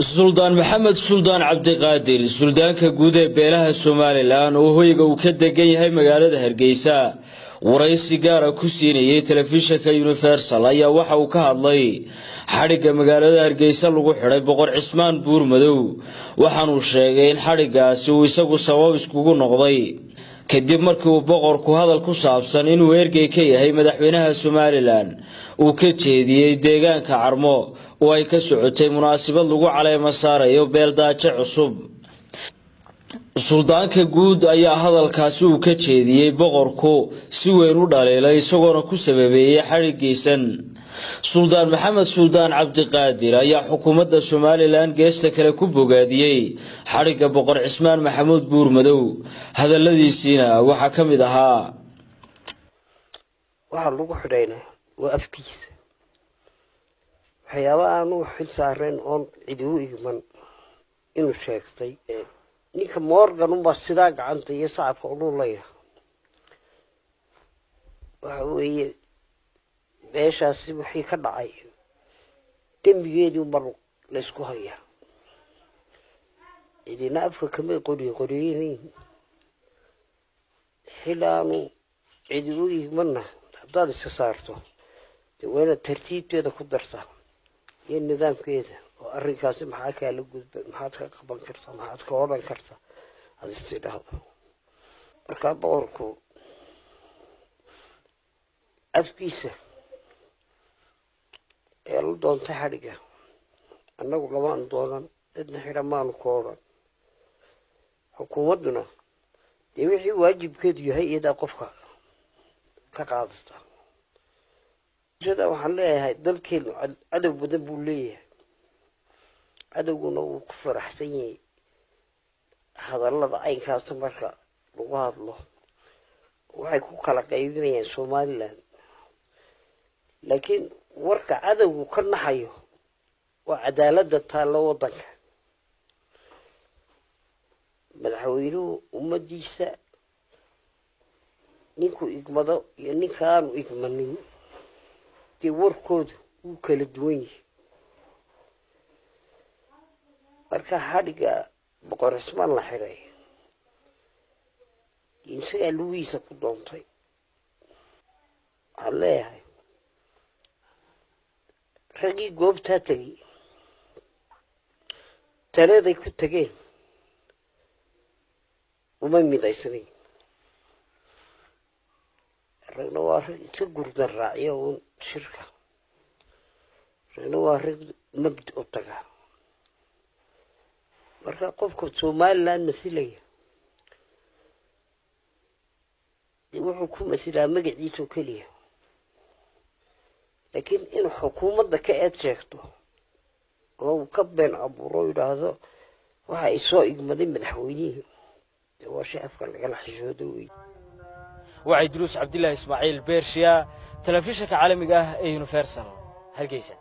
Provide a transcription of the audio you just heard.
Suldaan Maxamed Suldaan Cabdiqaadir Suldaanka guud ee beelaha Soomaaliland oo hoyga uu ka degan yahay magaalada Hargeysa waraysi gaar ah ku siinayay telefishinka Universal ayaa waxa uu ka hadlay xariga magaalada Hargeysa lagu xiray Boqor Cismaan Buurmadow waxaanu sheegay in xarigaasi uu isagu sabab iskugu noqday kadib markii uu boqorku hadal ku saabsan inuu ergey ka yahay madaxweynaha Soomaaliland uu ka jeediyay deegaanka Carmo oo ay ka socotay munaasabad lagu caleemo saarayo beeldaaje cusub Suldaanka guud ayaa hadalkaasi uu ka jeediyay boqorku si weyn u dhaleelay isagoo ku sababeeyay xarigiisan Suldaan Maxamed Suldaan Cabdiqaadir ayaa xukuumadda Soomaaliland geesta kale ku bogaadiyay xariga Boqor Cismaan Maxamuud Buurmadow hadaladiisina waxa kamid ahaa waxa lagu xidhaynaa waa afkiisa waxyaabaha aanu xil saareen oon cidi u igman inuu sheegtay ninka Morgan uma sidaa gacanta iyo sacabka u lulaya waxa weeye meeshaasi wixii ka dhacay dembigeedii mar la isku haya idina afka kama qoriyeen xilaanu cidi u igmanna haddaad iska saarto wayna tartiibteeda ku darta iyo nidaamkeeda oo arrinkaasi maxaa kala gudbay maxaad ka qaban kartaa maxaad ka oran kartaa aad istidhaahdo marka boqorku afkiisa ee la doonta xadhiga annagu lamaan doonan cidna xidhamaanu ka odhan xukuumadduna dee wixii waajibkeedu yahay iyadaa qofka ka qaadasta sida waxaan leeyahay dalkeenu cadow badan buu leeyahay cadowguna wuu ku faraxsan yahay hadallada aynkaasta marka lagu hadlo waxay ku kala qaybinayaan Somaliland laakiin warka cadowgu ka naxayo waa cadaaladda taalo wadanka madaxweynuhu ummadiisa ninku igmado iyo ninkaanu igmanin dee warkoodu wuu kala duwan yahay marka xadhiga Boqor Cismaan la xiray isagaa lugiisa ku doontay waxaan leeyahay raggii goobtaa tegey taladay ku tageen uma midaysnayn ragna waa rag iska gurdan raaciya uun shirka ragna waa rag mabda u taga marka qofka Somaliland masilaya wuxuu ku masilaa magaciisa kaliya laakiin in xukuumadda ka eed sheegto oo ka been abuuro yiraahdo waxa ay soo igmaday madaxweynaha waa shacabka laga xishoodo وعيدروس عبد الله إسماعيل بيرشيا تلفزيون عالمي Universal Hargeysa